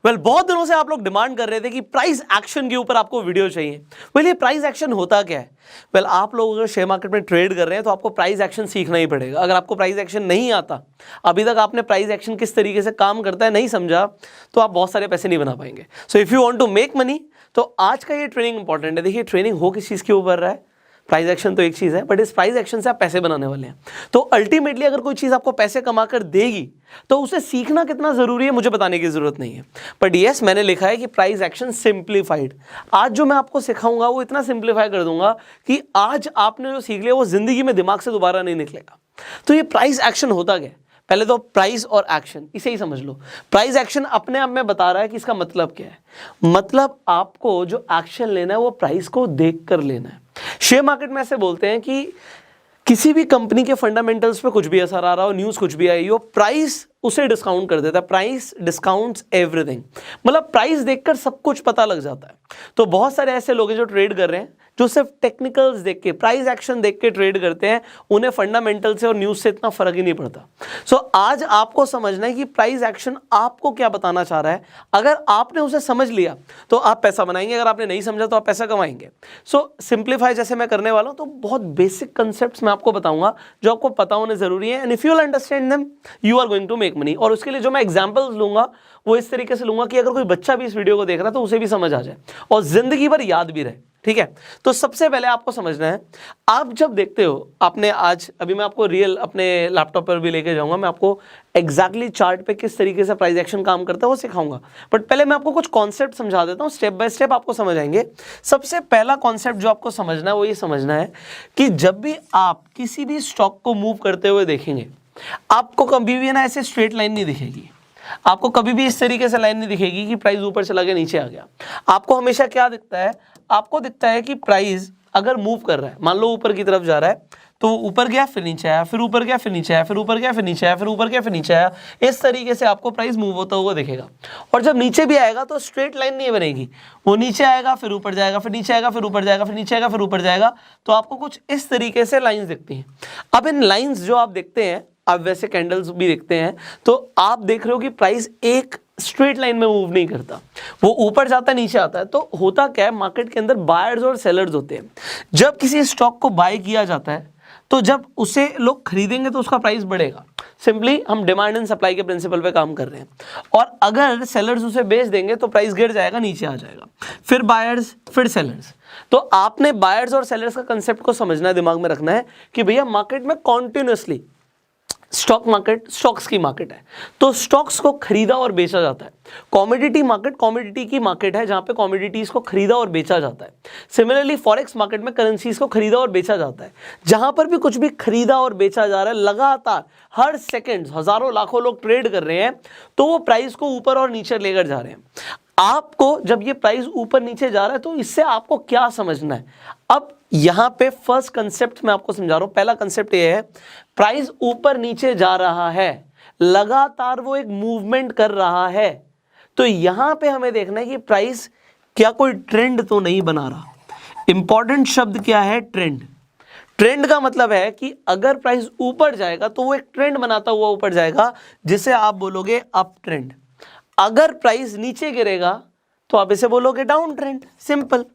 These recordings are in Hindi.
बहुत दिनों से आप लोग डिमांड कर रहे थे कि प्राइस एक्शन के ऊपर आपको वीडियो चाहिए। ये प्राइस एक्शन होता क्या है? आप लोग अगर शेयर मार्केट में ट्रेड कर रहे हैं तो आपको प्राइस एक्शन सीखना ही पड़ेगा। अगर आपको प्राइस एक्शन नहीं आता, अभी तक आपने प्राइस एक्शन किस तरीके से काम करता है नहीं समझा, तो आप बहुत सारे पैसे नहीं बना पाएंगे। So if you want to make money, तो आज का ये ट्रेनिंग इंपॉर्टेंट है। देखिए, ट्रेनिंग हो किस चीज़ के ऊपर रहा है? प्राइस एक्शन तो एक चीज़ है, बट इस प्राइस एक्शन से आप पैसे बनाने वाले हैं। तो अल्टीमेटली अगर कोई चीज़ आपको पैसे कमा कर देगी तो उसे सीखना कितना ज़रूरी है मुझे बताने की ज़रूरत नहीं है। बट येस, मैंने लिखा है कि प्राइस एक्शन सिंप्लीफाइड। आज जो मैं आपको सिखाऊंगा वो इतना सिंप्लीफाई कर दूंगा कि आज आपने जो सीख लिया वो ज़िंदगी में दिमाग से दोबारा नहीं निकलेगा। तो ये प्राइस एक्शन होता क्या है? पहले तो प्राइस और एक्शन इसे ही समझ लो। प्राइस एक्शन अपने आप में बता रहा है कि इसका मतलब क्या है। मतलब आपको जो एक्शन लेना है वो प्राइस को देख कर लेना है। शेयर मार्केट में ऐसे बोलते हैं कि किसी भी कंपनी के फंडामेंटल्स पे कुछ भी असर आ रहा हो, न्यूज़ कुछ भी आई हो, प्राइस उसे डिस्काउंट कर देता है। Price discounts everything. मतलब प्राइस देखकर सब कुछ पता लग जाता है। तो बहुत सारे ऐसे लोग हैं जो ट्रेड कर रहे हैं, जो सिर्फ टेक्निकल्स देख के, प्राइस एक्शन देख के ट्रेड करते हैं। उन्हें फंडामेंटल से और न्यूज़ से इतना फर्क ही नहीं पड़ता। सो आज आपको समझना है कि प्राइस एक्शन आपको क्या बताना चाह रहा है। अगर आपने उसे समझ लिया तो आप पैसा बनाएंगे, अगर आपने नहीं समझा तो आप पैसा कमाएंगे। सो सिंप्लीफाई जैसे मैं करने वाला हूं, तो बहुत बेसिक कंसेप्ट्स मैं आपको बताऊंगा जो आपको पता होने जरूरी है। And if you will understand them, you are going to make money. और उसके लिए जो मैं एग्जांपल्स लूंगा वो इस तरीके से लूंगा कि अगर कोई बच्चा भी इस वीडियो को देख रहा है तो उसे भी समझ आ जाए और जिंदगी भर याद भी रहे। ठीक है, तो सबसे पहले आपको समझना है, आप जब देखते हो, आपने आज अभी मैं आपको रियल अपने लैपटॉप पर भी लेके जाऊंगा, मैं आपको एग्जैक्टली चार्ट पे किस तरीके से प्राइस एक्शन काम करता है वो सिखाऊंगा। बट पहले मैं आपको कुछ कॉन्सेप्ट समझा देता हूँ, स्टेप बाय स्टेप आपको समझ आएंगे। सबसे पहला कॉन्सेप्ट जो आपको समझना है वो ये समझना है कि जब भी आप किसी भी स्टॉक को मूव करते हुए देखेंगे, आपको कभी भी ना ऐसे स्ट्रेट लाइन नहीं दिखेगी। आपको कभी भी इस तरीके से लाइन नहीं दिखेगी कि प्राइस ऊपर चला गया नीचे आ गया। आपको हमेशा क्या दिखता है? आपको दिखता है कि प्राइस अगर मूव कर रहा है, मान लो ऊपर की तरफ जा रहा है, तो ऊपर गया फिर नीचे आया, फिर ऊपर गया फिर नीचे आया, फिर ऊपर गया फिर नीचे आया, फिर ऊपर गया फिर नीचे आया। इस तरीके से आपको प्राइस मूव होता हुआ दिखेगा। और जब नीचे भी आएगा तो स्ट्रेट लाइन नहीं बनेगी, वो नीचे आएगा फिर ऊपर जाएगा, फिर नीचे आएगा फिर ऊपर जाएगा, फिर नीचे आएगा फिर ऊपर जाएगा। तो आपको कुछ इस तरीके से लाइन्स दिखती हैं। अब इन लाइन्स जो आप देखते हैं, आप वैसे कैंडल्स भी देखते हैं, तो आप देख रहे हो कि प्राइस एक स्ट्रेट लाइन में मूव नहीं करता, वो ऊपर जाता है नीचे आता है। तो होता क्या है, मार्केट के अंदर बायर्स और सेलर्स होते हैं। जब किसी स्टॉक को बाय किया जाता है तो जब उसे लोग खरीदेंगे तो उसका प्राइस बढ़ेगा। सिंपली हम डिमांड एंड सप्लाई के प्रिंसिपल पे काम कर रहे हैं। और अगर सेलर्स उसे बेच देंगे तो प्राइस गिर जाएगा, नीचे आ जाएगा, फिर बायर्स फिर सेलर्स। तो आपने बायर्स और सेलर्स का कंसेप्ट को समझना है, दिमाग में रखना है कि भैया मार्केट में कॉन्टिन्यूसली, स्टॉक मार्केट स्टॉक्स की मार्केट है, तो स्टॉक्स को खरीदा और बेचा जाता है। कॉमोडिटी मार्केट कॉमोडिटी की मार्केट है, जहां पे कॉमोडिटीज को खरीदा और बेचा जाता है। सिमिलरली फॉरेक्स मार्केट में करेंसीज को खरीदा और बेचा जाता है। जहां पर भी कुछ भी खरीदा और बेचा जा रहा है, लगातार हर सेकंड हजारों लाखों लोग ट्रेड कर रहे हैं, तो वो प्राइस को ऊपर और नीचे लेकर जा रहे हैं। आपको जब ये प्राइस ऊपर नीचे जा रहा है तो इससे आपको क्या समझना है? अब यहां पे फर्स्ट कंसेप्ट मैं आपको समझा रहा हूं। पहला कंसेप्ट ये है, प्राइस ऊपर नीचे जा रहा है, लगातार वो एक मूवमेंट कर रहा है। तो यहां पे हमें देखना है कि प्राइस क्या कोई ट्रेंड तो नहीं बना रहा। इंपॉर्टेंट शब्द क्या है? ट्रेंड। ट्रेंड का मतलब है कि अगर प्राइस ऊपर जाएगा तो वो एक ट्रेंड बनाता हुआ ऊपर जाएगा, जिसे आप बोलोगे अप ट्रेंड। अगर प्राइस नीचे गिरेगा तो आप इसे बोलोगे डाउन ट्रेंड, सिंपल।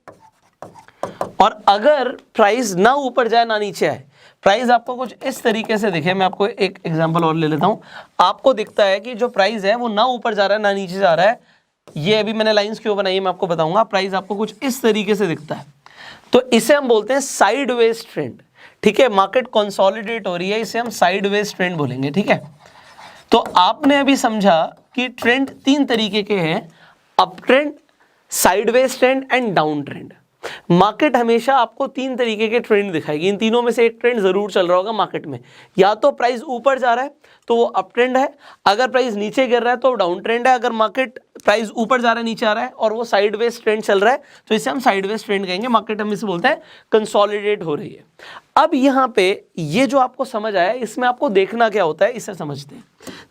और अगर प्राइस ना ऊपर जाए ना नीचे आए, प्राइस आपको कुछ इस तरीके से दिखे, मैं आपको एक एग्जांपल और ले लेता हूं। आपको दिखता है कि जो प्राइस है वो ना ऊपर जा रहा है ना नीचे जा रहा है। ये अभी मैंने लाइंस क्यों बनाई है मैं आपको बताऊंगा। प्राइस आपको कुछ इस तरीके से दिखता है, तो इसे हम बोलते हैं साइडवेज ट्रेंड। ठीक है, मार्केट कंसोलिडेट हो रही है, इसे हम साइडवेज ट्रेंड बोलेंगे। ठीक है, तो आपने अभी समझा कि ट्रेंड तीन तरीके के हैं, up trend, sideways trend and down trend. Market हमेशा आपको तीन तरीके के ट्रेंड दिखाएगी। इन तीनों में से एक ट्रेंड जरूर चल रहा होगा मार्केट में। या तो प्राइस ऊपर जा रहा है तो वो अप ट्रेंड है, अगर प्राइस नीचे गिर रहा है तो डाउन ट्रेंड है। अगर मार्केट प्राइस ऊपर जा रहा है नीचे आ रहा है और वो साइडवेज ट्रेंड चल रहा है तो इसे हम साइडवेज ट्रेंड कहेंगे। मार्केट हम इसे बोलते हैं कंसोलिडेट हो रही है। अब यहाँ पे ये जो आपको समझ आया, इसमें आपको देखना क्या होता है, इसे समझते हैं।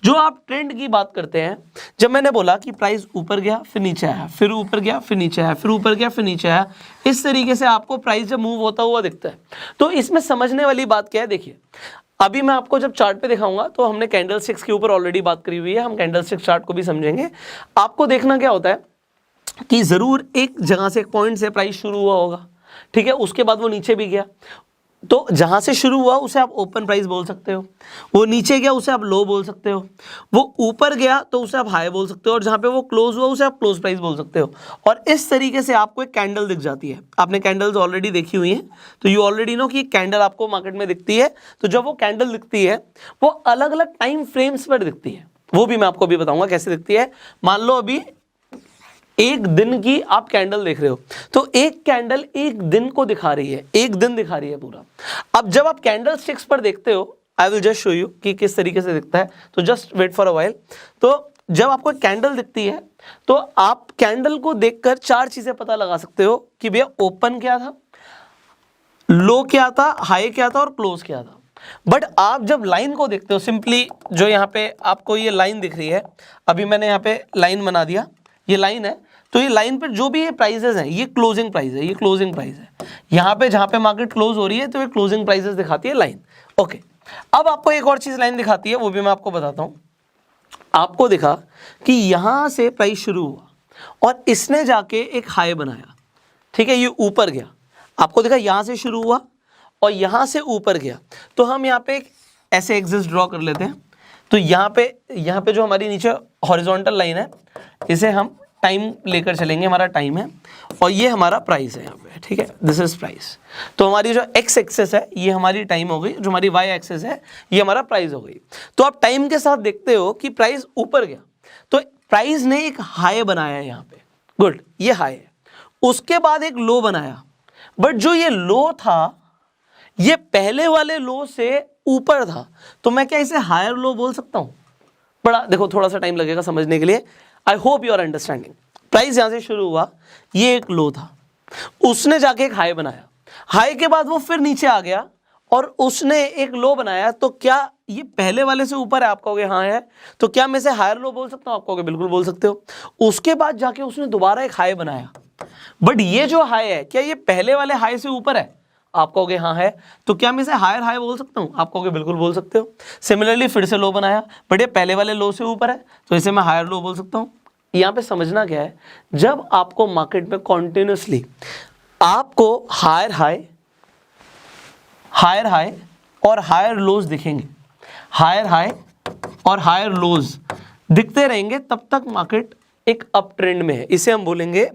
जो आप ट्रेंड की बात करते हैं, जब मैंने बोला कि प्राइस ऊपर गया फिर नीचे आया, फिर ऊपर गया फिर नीचे आया, फिर ऊपर गया फिर नीचे आया, इस तरीके से आपको प्राइस जब मूव होता हुआ दिखता है, तो इसमें समझने वाली बात क्या है? देखिए, अभी मैं आपको जब चार्ट पे दिखाऊंगा तो हमने कैंडल स्टिक्स के ऊपर ऑलरेडी बात करी हुई है, हम कैंडल स्टिक चार्ट को भी समझेंगे। आपको देखना क्या होता है कि जरूर एक जगह से, एक पॉइंट से प्राइस शुरू हुआ होगा, ठीक है, उसके बाद वो नीचे भी गया, तो जहां से शुरू हुआ उसे आप ओपन प्राइस बोल सकते हो, वो नीचे गया उसे आप लो बोल सकते हो, वो ऊपर गया तो उसे आप हाई बोल सकते हो, और जहां पे वो क्लोज हुआ उसे आप क्लोज प्राइस बोल सकते हो। और इस तरीके से आपको एक कैंडल दिख जाती है। आपने कैंडल्स ऑलरेडी देखी हुई हैं, तो यू ऑलरेडी नो कि कैंडल आपको मार्केट में दिखती है। तो जब वो कैंडल दिखती है वो अलग अलग टाइम फ्रेम्स पर दिखती है, वो भी मैं आपको अभी बताऊंगा कैसे दिखती है। मान लो अभी एक दिन की आप कैंडल देख रहे हो, तो एक कैंडल एक दिन को दिखा रही है, एक दिन दिखा रही है पूरा। अब जब आप कैंडल स्टिक्स पर देखते हो, I will just show you कि किस तरीके से दिखता है, तो just wait for a while. तो जब आपको एक कैंडल दिखती है तो आप कैंडल को देखकर चार चीजें पता लगा सकते हो कि भैया ओपन क्या था, लो क्या था, हाई क्या था और क्लोज क्या था। बट आप जब लाइन को देखते हो, सिंपली जो यहाँ पे आपको ये लाइन दिख रही है, अभी मैंने यहाँ पे लाइन बना दिया, ये लाइन है, तो ये लाइन पर जो भी ये प्राइसेस हैं ये क्लोजिंग प्राइस है, ये क्लोजिंग प्राइस है। यहाँ पे जहाँ पे मार्केट क्लोज हो रही है तो ये क्लोजिंग प्राइसेस दिखाती है लाइन। ओके, अब आपको एक और चीज लाइन दिखाती है, वो भी मैं आपको बताता हूँ। आपको दिखा कि यहाँ से प्राइस शुरू हुआ और इसने जाके एक हाई बनाया, ठीक है, ये ऊपर गया, आपको दिखा यहाँ से शुरू हुआ और यहाँ से ऊपर गया। तो हम यहाँ पे एक ऐसे एक्सिस ड्रॉ कर लेते हैं। तो यहाँ पे जो हमारी नीचे हॉरिजॉन्टल लाइन है, इसे हम टाइम लेकर चलेंगे, हमारा टाइम है, और ये हमारा प्राइस है यहाँ पे, ठीक है, दिस इज प्राइस। तो हमारी जो एक्स एक्सेस है ये हमारी टाइम हो गई, जो हमारी वाई एक्सेस है ये हमारा प्राइस हो गई। तो आप टाइम के साथ देखते हो कि प्राइस ऊपर गया, तो प्राइस ने एक हाई बनाया यहाँ पे, गुड, ये हाई है। उसके बाद एक लो बनाया, बट जो ये लो था ये पहले वाले लो से ऊपर था, तो मैं क्या इसे हायर लो बोल सकता हूँ? बड़ा देखो, थोड़ा सा टाइम लगेगा समझने के लिए। I hope you are understanding. Price यहां से शुरू हुआ, ये एक लो था, उसने जाके एक हाई बनाया, हाई के बाद वो फिर नीचे आ गया और उसने एक लो बनाया। तो क्या ये पहले वाले से ऊपर है? आप कहोगे हाँ है। तो क्या मैं इसे हायर लो बोल सकता हूं? आप कहोगे बिल्कुल बोल सकते हो। उसके बाद जाके उसने दोबारा एक हाई बनाया, बट ये जो हाई है क्या ये पहले वाले हाई से ऊपर है? आप कहोगे हाँ है। तो क्या मैं इसे हायर हाई बोल सकता हूं? आप कहोगे बिल्कुल बोल सकते हो। सिमिलरली फिर से लो बनाया, बट ये पहले वाले लो से ऊपर है, तो इसे मैं हायर लो बोल सकता हूं। यहां पे समझना क्या है, जब आपको मार्केट में कॉन्टिन्यूसली आपको हायर हाई और हायर लोज दिखेंगे, हायर हाई और हायर लोज दिखते रहेंगे, तब तक मार्केट एक अप ट्रेंड में है, इसे हम बोलेंगे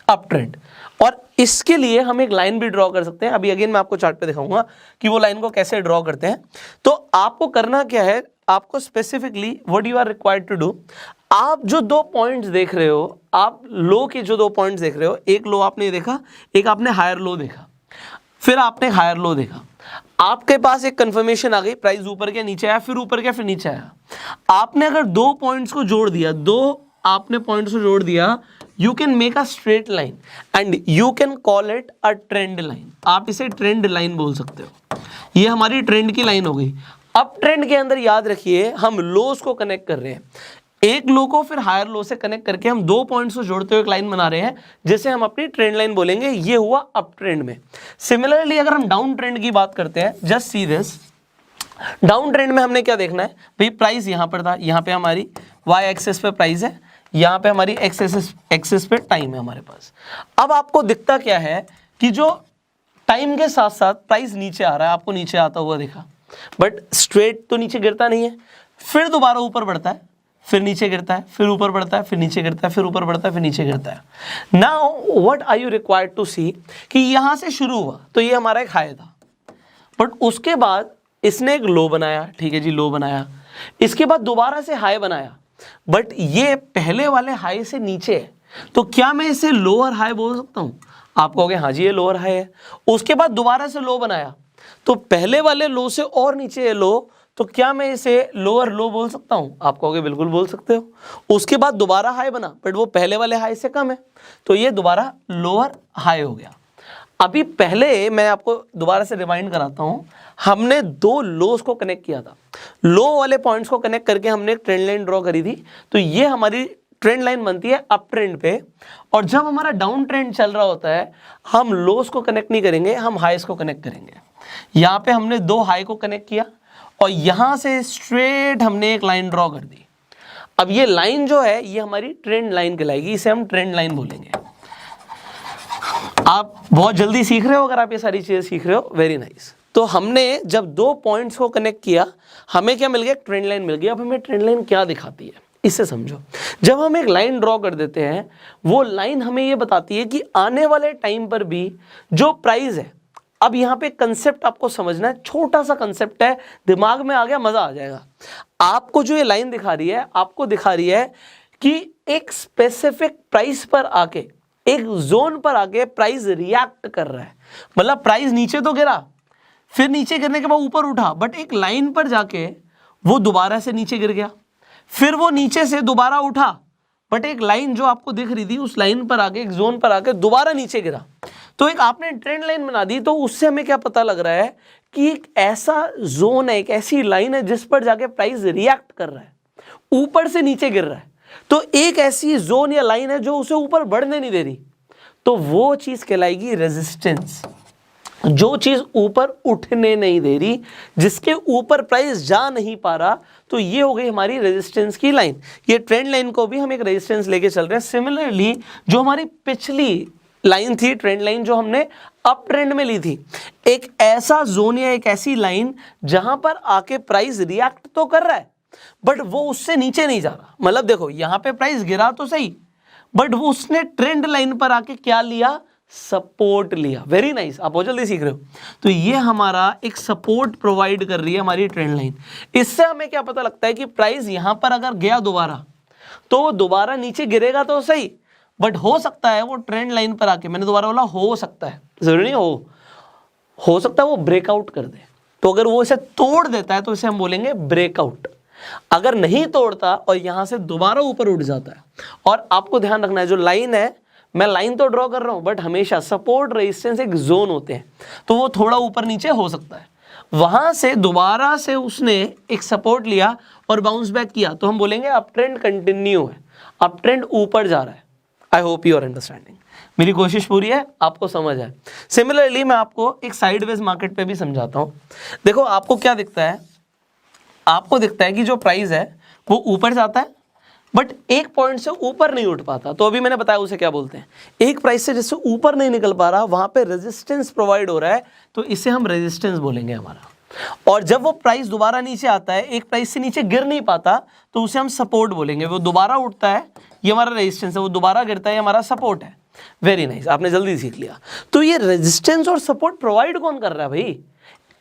अप ट्रेंड। और इसके लिए हम एक लाइन भी ड्रॉ कर सकते हैं। अभी अगेन मैं आपको चार्ट पे दिखाऊंगा कि वो लाइन को कैसे ड्रॉ करते हैं। तो आपको करना क्या है, आपको specifically what you are required to do, आप जो दो पॉइंट्स देख रहे हो, आप लो के जो दो पॉइंट्स देख रहे हो, एक लो आपने देखा, एक आपने हायर लो देखा, फिर आपने हायर लो देखा, आपके पास एक कंफर्मेशन आ गई, प्राइस ऊपर गया नीचे आया, फिर ऊपर गया फिर नीचे आया। आपने अगर दो पॉइंट्स को जोड़ दिया, दो आपने पॉइंट्स को जोड़ दिया, you can make a straight line and you can call it a trend line. आप इसे ट्रेंड लाइन बोल सकते हो। ये हमारी ट्रेंड की लाइन हो गई। अब ट्रेंड के अंदर याद रखिए हम लोस को कनेक्ट कर रहे हैं, एक लो को फिर हायर लो से कनेक्ट करके हम दो पॉइंट्स को जोड़ते हुए एक लाइन बना रहे हैं, जिसे हम अपनी ट्रेंड लाइन बोलेंगे। ये हुआ अप ट्रेंड में। सिमिलरली अगर हम डाउन ट्रेंड की बात करते हैं, just see this, down trend में हमने क्या देखना है भाई, प्राइस यहां पर था, यहां पे हमारी वाई एक्सेस पे प्राइस है, यहां पे हमारी एक्सेस पे टाइम है हमारे पास। अब आपको दिखता क्या है कि जो टाइम के साथ साथ प्राइस नीचे आ रहा है, आपको नीचे आता हुआ दिखा, बट स्ट्रेट तो नीचे गिरता नहीं है, फिर दोबारा ऊपर बढ़ता है, फिर नीचे गिरता है, फिर ऊपर बढ़ता है, फिर नीचे गिरता है, फिर ऊपर बढ़ता है, फिर नीचे गिरता है। Now what are you required to see कि यहां से शुरू हुआ तो ये हमारा एक हाई था, बट उसके बाद इसने एक लो बनाया, ठीक है जी, लो बनाया, इसके बाद दोबारा से हाई बनाया, बट ये पहले वाले हाई से नीचे है, तो क्या मैं इसे लोअर हाई बोल सकता हूं? आप कहोगे हाँ जी ये लोअर हाई है। उसके बाद दोबारा से लो बनाया, तो पहले वाले लो से और नीचे है लो, तो क्या मैं इसे लोअर लो बोल सकता हूं? आप कहोगे बिल्कुल बोल सकते हो। उसके बाद दोबारा हाई बना, बट वो पहले वाले हाई से कम है, तो ये दोबारा लोअर हाई हो गया। अभी पहले मैं आपको दोबारा से रिमाइंड कराता हूं, हमने दो लोस को कनेक्ट किया था, लो वाले पॉइंट्स को कनेक्ट करके हमने एक ट्रेंड लाइन ड्रॉ करी थी। तो ये हमारी ट्रेंड लाइन बनती है अप ट्रेंड पे, और जब हमारा डाउन ट्रेंड चल रहा होता है हम लोस को कनेक्ट नहीं करेंगे, हम हाईस को कनेक्ट करेंगे। यहाँ पे हमने दो हाई को कनेक्ट किया और यहाँ से स्ट्रेट हमने एक लाइन ड्रॉ कर दी। अब ये लाइन जो है ये हमारी ट्रेंड लाइन कहलाएगी, इसे हम ट्रेंड लाइन बोलेंगे। आप बहुत जल्दी सीख रहे हो अगर आप ये सारी चीजें सीख रहे हो, वेरी नाइस। तो हमने जब दो पॉइंट्स को कनेक्ट किया हमें क्या मिल गया, ट्रेंड लाइन मिल गई। अब हमें ट्रेंड लाइन क्या दिखाती है इसे समझो। जब हम एक लाइन ड्रॉ कर देते हैं वो लाइन हमें ये बताती है कि आने वाले टाइम पर भी जो प्राइस है, अब यहाँ पे कंसेप्ट आपको समझना है, छोटा सा कंसेप्ट है, दिमाग में आ गया मजा आ जाएगा। आपको जो ये लाइन दिखा रही है आपको दिखा रही है कि एक स्पेसिफिक प्राइस पर आके, एक जोन पर आके प्राइस रिएक्ट कर रहा है। मतलब प्राइस नीचे तो गिरा, फिर नीचे गिरने के बाद ऊपर उठा, बट एक लाइन पर जाके वो दोबारा से नीचे गिर गया, फिर वो नीचे से दोबारा उठा, बट एक लाइन जो आपको दिख रही थी उस लाइन पर आके, एक जोन पर आके दोबारा नीचे गिरा। तो एक आपने ट्रेंड लाइन बना दी। तो उससे हमें क्या पता लग रहा है कि एक ऐसा जोन है, एक ऐसी लाइन है जिस पर जाके प्राइस रिएक्ट कर रहा है, ऊपर से नीचे गिर रहा है। तो एक ऐसी जोन या लाइन है जो उसे ऊपर बढ़ने नहीं दे रही, तो वो चीज कहलाएगी रेजिस्टेंस। जो चीज ऊपर उठने नहीं दे रही, जिसके ऊपर प्राइस जा नहीं पा रहा, तो ये हो गई हमारी रेजिस्टेंस की लाइन। ये ट्रेंड लाइन को भी हम एक रेजिस्टेंस लेके चल रहे हैं। सिमिलरली जो हमारी पिछली लाइन थी, ट्रेंड लाइन, जो हमने अप ट्रेंड में ली थी, एक ऐसा जोन या एक ऐसी लाइन जहां पर आके प्राइस रिएक्ट तो कर रहा है बट वो उससे नीचे नहीं जा रहा। मतलब देखो यहां पे प्राइस गिरा तो सही, बट वो उसने ट्रेंड लाइन पर आके क्या लिया, सपोर्ट लिया। वेरी नाइस, आप बहुत जल्दी सीख रहे हो। तो ये हमारा एक सपोर्ट प्रोवाइड कर रही है हमारी ट्रेंड लाइन। इससे हमें क्या पता लगता है कि प्राइस यहां पर अगर गया दोबारा, तो दोबारा नीचे गिरेगा तो सही, बट हो सकता है वो ट्रेंड लाइन पर आके, मैंने दोबारा बोला हो सकता है, जरूरी नहीं हो सकता है वो ब्रेकआउट कर दे। तो अगर वो इसे तोड़ देता है तो इसे हम बोलेंगे ब्रेकआउट। अगर नहीं तोड़ता और यहां से दोबारा ऊपर उठ जाता है, और आपको ध्यान रखना है जो लाइन है, मैं लाइन तो ड्रॉ कर रहा हूं बट हमेशा सपोर्ट रेजिस्टेंस एक जोन होते हैं, तो वो थोड़ा ऊपर नीचे हो सकता है। वहां से दोबारा से उसने एक सपोर्ट लिया और बाउंस बैक किया, तो हम बोलेंगे अप ट्रेंड कंटिन्यू है, अप ट्रेंड ऊपर जा रहा है। I hope you are understanding. मेरी कोशिश पूरी है, आपको समझ है। सिमिलरली मैं आपको एक साइडवेज मार्केट पे भी समझाता हूं। देखो आपको क्या दिखता है, आपको दिखता है कि जो प्राइस है वो ऊपर जाता है बट एक पॉइंट से ऊपर नहीं उठ पाता। तो अभी मैंने बताया उसे क्या बोलते हैं, एक प्राइस से जिससे ऊपर नहीं निकल पा रहा, वहां पे रेजिस्टेंस प्रोवाइड हो रहा है, तो इसे हम रेजिस्टेंस बोलेंगे हमारा। और जब वो प्राइस दोबारा नीचे आता है, एक प्राइस से नीचे गिर नहीं पाता, तो उसे हम सपोर्ट बोलेंगे। वो दोबारा उठता है, ये हमारा रेजिस्टेंस है, वो दोबारा गिरता है, ये हमारा सपोर्ट है। वेरी नाइस, आपने जल्दी सीख लिया। तो ये रेजिस्टेंस और सपोर्ट प्रोवाइड कौन कर रहा है भाई?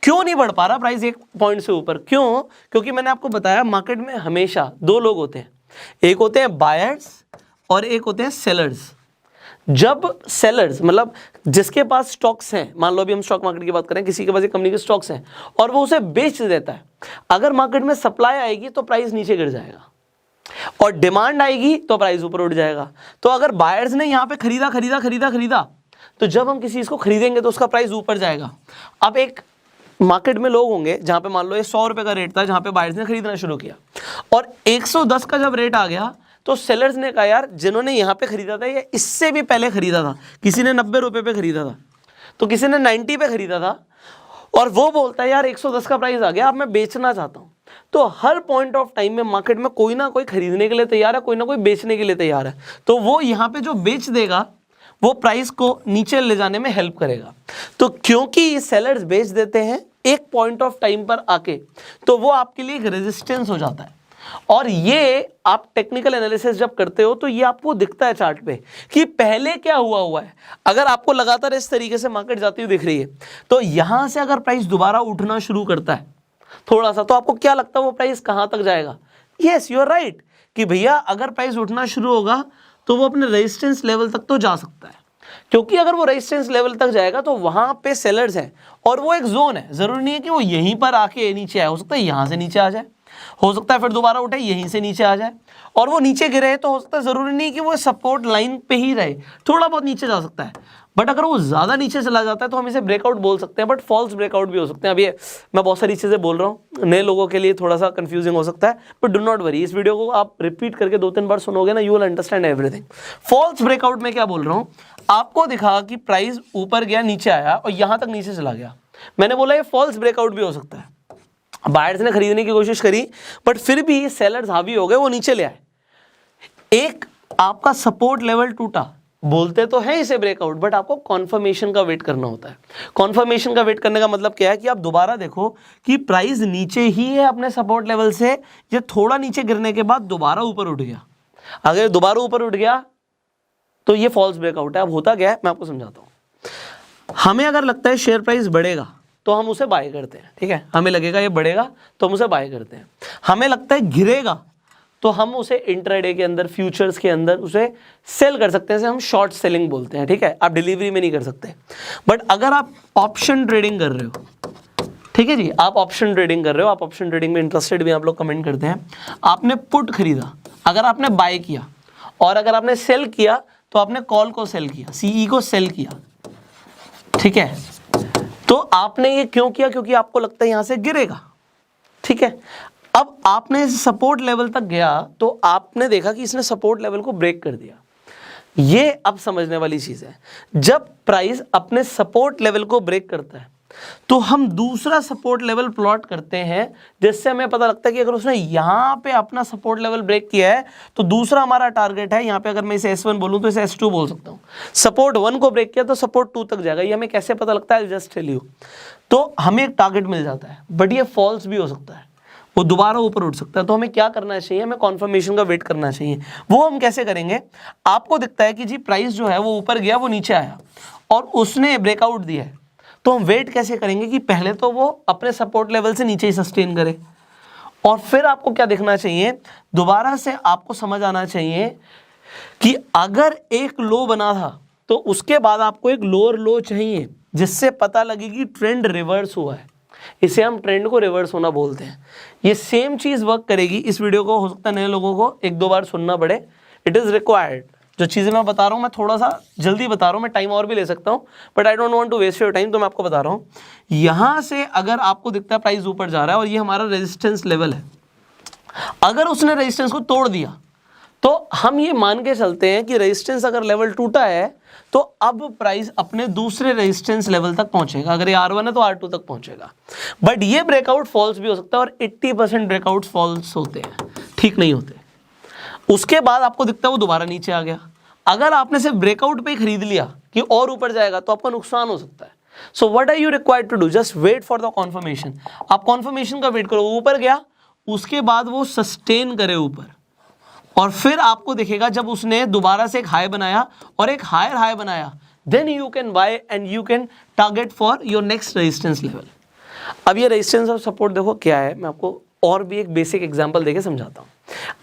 क्यों नहीं बढ़ पा रहा प्राइस एक पॉइंट से ऊपर? क्यों? क्योंकि मैंने आपको बताया मार्केट में हमेशा दो लोग होते हैं, एक होते हैं बायर्स और एक होते हैं सेलर्स। जब सेलर्स मतलब जिसके पास स्टॉक्स हैं, मान लो अभी हम स्टॉक मार्केट की बात करें, किसी के पास एक कंपनी के स्टॉक्स हैं और वो उसे बेच देता है, अगर मार्केट में सप्लाई आएगी तो प्राइस नीचे गिर जाएगा और डिमांड आएगी तो प्राइस ऊपर उठ जाएगा। तो अगर बायर्स ने यहाँ पे खरीदा तो जब हम किसी चीज को खरीदेंगे तो उसका प्राइस ऊपर जाएगा। अब एक मार्केट में लोग होंगे जहां पे मान लो ये 100 रुपए का रेट था, जहां पे बायर्स ने खरीदना शुरू किया, और 110 का जब रेट आ गया तो सेलर्स ने कहा यार जिन्होंने यहाँ पे खरीदा था या इससे भी पहले खरीदा था, किसी ने 90 रुपए पे खरीदा था तो किसी ने 90 पे खरीदा था, और वो बोलता है यार 110 का प्राइस आ गया, अब मैं बेचना चाहता हूँ। तो हर पॉइंट ऑफ टाइम में मार्केट में कोई ना कोई खरीदने के लिए तैयार है, कोई ना कोई बेचने के लिए तैयार है। तो वो यहाँ पे जो बेच देगा वो प्राइस को नीचे ले जाने में हेल्प करेगा। तो क्योंकि ये सेलर्स बेच देते हैं एक पॉइंट ऑफ टाइम पर आके, तो वो आपके लिए एक रेजिस्टेंस हो जाता है। और ये आप टेक्निकल एनालिसिस जब करते हो तो ये आपको दिखता है चार्ट पे कि पहले क्या हुआ है। अगर आपको लगातार इस तरीके से मार्केट जाती हुई दिख रही है, तो यहां से अगर प्राइस दोबारा उठना शुरू करता है थोड़ा सा, तो आपको क्या लगता है वो प्राइस कहां तक जाएगा? यस, यू आर राइट कि भैया अगर प्राइस उठना शुरू होगा तो वो अपने रेजिस्टेंस लेवल तक तो जा सकता है, क्योंकि अगर वो रेजिस्टेंस लेवल तक जाएगा तो वहां पे सेलर्स हैं और वो एक जोन है। जरूरी नहीं है कि वो यहीं पर आके नीचे आए, हो सकता है यहां से नीचे आ जाए, हो सकता है फिर दोबारा उठे यहीं से नीचे आ जाए, और वो नीचे गिरे तो हो सकता है, जरूरी नहीं कि वो सपोर्ट लाइन पे ही रहे, थोड़ा बहुत नीचे जा सकता है। बट अगर वो ज़्यादा नीचे चला जाता है तो हम इसे ब्रेकआउट बोल सकते हैं, बट फॉल्स ब्रेकआउट भी हो सकते हैं। अभी मैं बहुत सारी चीज़ें बोल रहा हूँ, नए लोगों के लिए थोड़ा सा कंफ्यूजिंग हो सकता है, बट डू नॉट वरी, इस वीडियो को आप रिपीट करके 2-3 बार सुनोगे ना, you will understand everything. False breakout में क्या बोल रहा हूँ, आपको दिखा कि प्राइस ऊपर गया, नीचे आया और यहाँ तक नीचे चला गया, मैंने बोला ये फॉल्स ब्रेकआउट भी हो सकता है। बायर्स ने खरीदने की कोशिश करी बट फिर भी सेलर्स हावी हो गए, वो नीचे ले आए, एक आपका सपोर्ट लेवल टूटा, बोलते तो है इसे ब्रेकआउट, बट आपको कॉन्फर्मेशन का वेट करना होता है। कॉन्फर्मेशन का वेट करने का मतलब क्या है कि आप दोबारा देखो कि प्राइस नीचे ही है अपने सपोर्ट लेवल से, ये थोड़ा नीचे गिरने के बाद दोबारा ऊपर उठ गया, अगर दोबारा ऊपर उठ गया तो ये फॉल्स ब्रेकआउट है। अब होता क्या है मैं आपको समझाता हूं। हमें अगर लगता है शेयर प्राइस बढ़ेगा तो हम उसे बाय करते हैं, ठीक है, हमें लगेगा ये बढ़ेगा तो हम उसे बाय करते हैं। हमें लगता है गिरेगा तो हम उसे इंट्राडे के अंदर, फ्यूचर्स के अंदर उसे सेल कर सकते हैं, हम शॉर्ट सेलिंग बोलते हैं, ठीक है। आप डिलीवरी में नहीं कर सकते। बट अगर आप ऑप्शन ट्रेडिंग कर रहे हो, ठीक है जी, आप ऑप्शन ट्रेडिंग कर रहे हो, आप ऑप्शन ट्रेडिंग में इंटरेस्टेड भी आप लोग कमेंट करते हैं, आपने पुट खरीदा, अगर आपने बाय किया और अगर आपने सेल किया तो आपने कॉल को सेल किया, सीई को सेल किया, ठीक है, तो आपने ये क्यों किया, क्योंकि आपको लगता है यहां से गिरेगा, ठीक है। अब आपने सपोर्ट लेवल तक गया तो आपने देखा कि इसने सपोर्ट लेवल को ब्रेक कर दिया। ये अब समझने वाली चीज है, जब प्राइस अपने सपोर्ट लेवल को ब्रेक करता है तो हम दूसरा सपोर्ट लेवल प्लॉट करते हैं, जिससे हमें पता लगता है कि अगर उसने यहां पे अपना सपोर्ट लेवल ब्रेक किया है तो दूसरा हमारा टारगेट है यहां पे, अगर मैं इसे S1 बोलूं तो इसे S2 बोल सकता हूं। सपोर्ट 1 को ब्रेक किया तो सपोर्ट 2 तक जाएगा। ये हमें कैसे पता लगता है, जस्ट टेल यू। तो हमें एक टारगेट मिल जाता है, बट ये फॉल्स भी हो सकता है, वो दोबारा ऊपर उठ सकता है। तो हमें क्या करना चाहिए, हमें कॉन्फर्मेशन का वेट करना चाहिए। वो हम कैसे करेंगे, आपको दिखता है कि जी प्राइस जो है वो ऊपर गया, वो नीचे आया और उसने ब्रेकआउट दिया है, तो हम वेट कैसे करेंगे कि पहले तो वो अपने सपोर्ट लेवल से नीचे ही सस्टेन करे, और फिर आपको क्या देखना चाहिए, दोबारा से आपको समझ आना चाहिए कि अगर एक लो बना था तो उसके बाद आपको एक लोअर लो चाहिए, जिससे पता लगे कि ट्रेंड रिवर्स हुआ है। इसे हम ट्रेंड को रिवर्स होना बोलते हैं। ये सेम चीज वर्क करेगी। इस वीडियो को हो सकता है नए लोगों को 1-2 बार सुनना पड़े, इट इज रिक्वायर्ड। जो चीजें मैं बता रहा हूं मैं थोड़ा सा जल्दी बता रहा हूं, मैं टाइम और भी ले सकता हूं, but I don't want to waste your time, तो मैं आपको बता रहा हूं। यहां से अगर आपको दिखता है प्राइस ऊपर जा रहा है और ये हमारा रेजिस्टेंस लेवल है, अगर उसने रेजिस्टेंस को तोड़ दिया तो हम ये मान के चलते हैं कि रेजिस्टेंस अगर लेवल टूटा है तो अब प्राइस अपने दूसरे रेजिस्टेंस लेवल तक पहुंचेगा। अगर ये R1 है तो R2 तक पहुंचेगा। बट ये ब्रेकआउट फॉल्स भी हो सकता है और 80% ब्रेकआउट फॉल्स होते हैं, ठीक नहीं होते। उसके बाद आपको दिखता है वो दोबारा नीचे आ गया। अगर आपने सिर्फ ब्रेकआउट पे ही खरीद लिया कि और ऊपर जाएगा तो आपका नुकसान हो सकता है। So what are you required to do, just wait for the confirmation. आप कॉन्फर्मेशन का वेट करो, ऊपर गया उसके बाद वो सस्टेन करे ऊपर, और फिर आपको दिखेगा जब उसने दोबारा से एक हाई बनाया और एक हायर हाई बनाया, then you can buy and you can target for your next resistance level. अब ये रेजिस्टेंस और सपोर्ट देखो क्या है, मैं आपको और भी एक बेसिक एग्जांपल देके समझाता हूँ।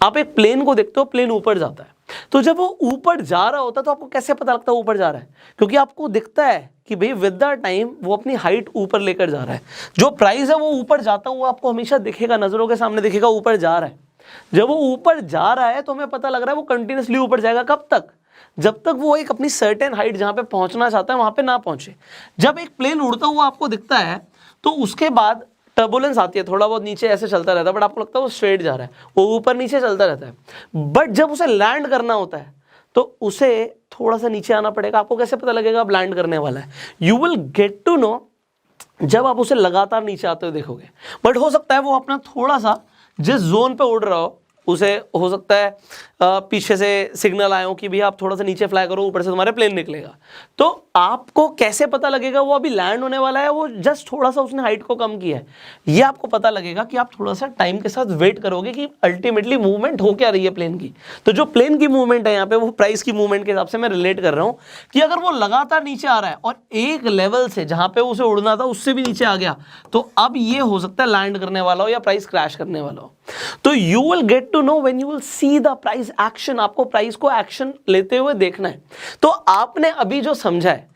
आप एक प्लेन को देखते हो, प्लेन ऊपर जाता है, तो जब वो ऊपर जा रहा होता है तो आपको कैसे पता लगता है ऊपर जा रहा है, क्योंकि आपको दिखता है कि भाई विद द टाइम वो अपनी हाइट ऊपर लेकर जा रहा है। जो प्राइस है वो ऊपर जाता हुआ आपको हमेशा दिखेगा, नजरों के सामने दिखेगा ऊपर जा रहा है। जब वो ऊपर जा रहा है तो हमें पता लग रहा है वो कंटिन्यूसली ऊपर जाएगा। कब तक, जब तक वो एक अपनी सर्टेन हाइट जहां पे पहुंचना चाहता है वहां पे ना पहुंचे। जब एक प्लेन उड़ता हुआ आपको दिखता है तो उसके बाद टर्बुलेंस आती है, थोड़ा बहुत नीचे ऐसे चलता रहता है, बट आपको लगता है वो स्ट्रेट जा रहा है, वो ऊपर नीचे चलता रहता है। बट जब उसे लैंड करना होता है तो उसे थोड़ा सा नीचे आना पड़ेगा। आपको कैसे पता लगेगा अब लैंड करने वाला है, you will get to know जब आप उसे लगातार नीचे आते हुए देखोगे। बट हो सकता है वो अपना थोड़ा सा जिस जोन पे उड़ रहा हो, उसे हो सकता है पीछे से सिग्नल आए हो कि भैया आप थोड़ा सा नीचे फ्लाई करो, ऊपर से तुम्हारे प्लेन निकलेगा। तो आपको कैसे पता लगेगा वो अभी लैंड होने वाला है, वो जस्ट थोड़ा सा उसने हाइट को कम किया है। ये आपको पता लगेगा कि आप थोड़ा सा टाइम के साथ वेट करोगे कि अल्टीमेटली मूवमेंट हो क्या रही है प्लेन की। तो जो प्लेन की मूवमेंट है यहाँ पे, वो प्राइस की मूवमेंट के हिसाब से मैं रिलेट कर रहा हूँ कि अगर वो लगातार नीचे आ रहा है और एक लेवल से जहाँ पे उसे उड़ना था उससे भी नीचे आ गया, तो अब ये हो सकता है लैंड करने वाला हो या प्राइस क्रैश करने वाला हो। तो you will get to know when you will see the price action. आपको प्राइस को एक्शन लेते हुए देखना है। तो आपने अभी जो समझा है,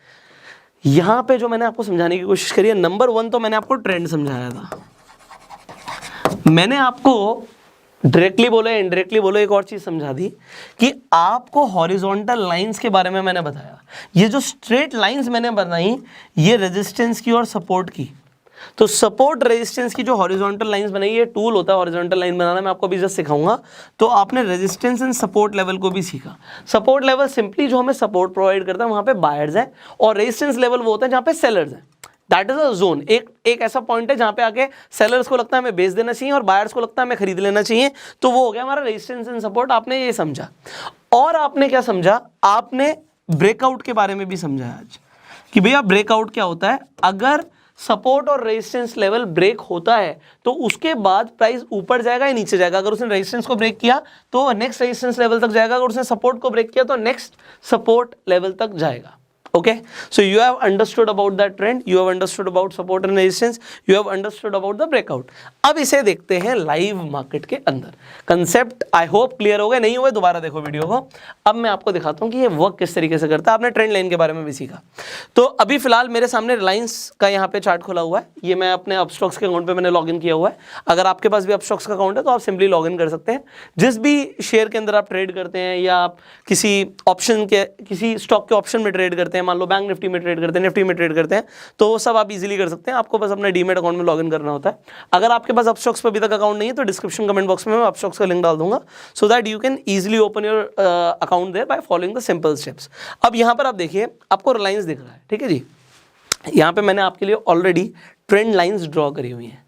यहां पे जो मैंने आपको समझाने की कोशिश करी है, नंबर 1 तो मैंने आपको ट्रेंड समझाया था, मैंने आपको डायरेक्टली बोलो इनडायरेक्टली बोलो, एक और चीज समझा दी कि आपको हॉरिजॉन्टल लाइंस के बारे में मैंने बताया, ये जो स्ट्रेट लाइंस मैंने बनाई ये रेजिस्टेंस की और सपोर्ट की। तो सपोर्ट रेजिस्टेंस की जो हॉरिजॉन्टल लाइंस बनाई, ये टूल होता है हॉरिजॉन्टल लाइन बनाना, मैं आपको अभी जस्ट सिखाऊंगा। तो आपने रेजिस्टेंस एंड सपोर्ट लेवल को भी सीखा। सपोर्ट लेवल सिंपली जो हमें सपोर्ट प्रोवाइड करता है वहां पे बायर्स है, और रेजिस्टेंस लेवल वो होता है जहां पे सेलर्स है। दैट इज अ जोन, एक ऐसा पॉइंट है जहां पे आके सेलर्स को लगता है हमें बेच देना चाहिए और बायर्स को लगता है हमें खरीद लेना चाहिए। तो वो हो गया हमारा रेजिस्टेंस एंड सपोर्ट, आपने ये समझा। और आपने क्या समझा, आपने ब्रेकआउट के बारे में भी समझा आज कि भैया ब्रेकआउट क्या होता है। अगर सपोर्ट और रेजिस्टेंस लेवल ब्रेक होता है तो उसके बाद प्राइस ऊपर जाएगा या नीचे जाएगा। अगर उसने रेजिस्टेंस को ब्रेक किया तो नेक्स्ट रेजिस्टेंस लेवल तक जाएगा, अगर उसने सपोर्ट को ब्रेक किया तो नेक्स्ट सपोर्ट लेवल तक जाएगा। Okay, so you have understood about that trend, you have understood about support and resistance, you have understood about the breakout। अब इसे देखते हैं लाइव मार्केट के अंदर। कंसेप्ट आई होप क्लियर हो गया, नहीं हुआ दोबारा देखो वीडियो को। अब मैं आपको दिखाता हूं कि ये वर्क किस तरीके से करता है। आपने ट्रेंड लाइन के बारे में भी सीखा। तो अभी फिलहाल मेरे सामने रिलायंस का यहाँ पे चार्ट खुला हुआ है, ये मैं अपने अपस्टॉक्स के अकाउंट पे मैंने लॉग इन किया हुआ है। अगर आपके पास भी अपस्टॉक्स का अकाउंट है तो आप सिंपली लॉग इन कर सकते हैं। जिस भी शेयर के अंदर आप ट्रेड करते हैं या आप किसी ऑप्शन के किसी स्टॉक के ऑप्शन में ट्रेड करते हैं, मान लो बैंक निफ्टी में ट्रेड करते हैं, निफ्टी में ट्रेड करते हैं, तो वो सब आप इजीली कर सकते हैं। आपको बस अपने डीमेट अकाउंट में लॉगिन करना होता है। अगर आपके पास अपस्टॉक्स पर अभी तक अकाउंट नहीं है तो डिस्क्रिप्शन कमेंट बॉक्स में मैं अपस्टॉक्स का लिंक डाल दूंगा, so that you can easily open your account there by following the simple steps. अब यहाँ पर आप देखिए, आपको रिलायंस दिख रहा है, ठीक है जी। यहाँ पे मैंने आपके लिए ऑलरेडी ट्रेंड लाइंस ड्रॉ करी हुई हैं।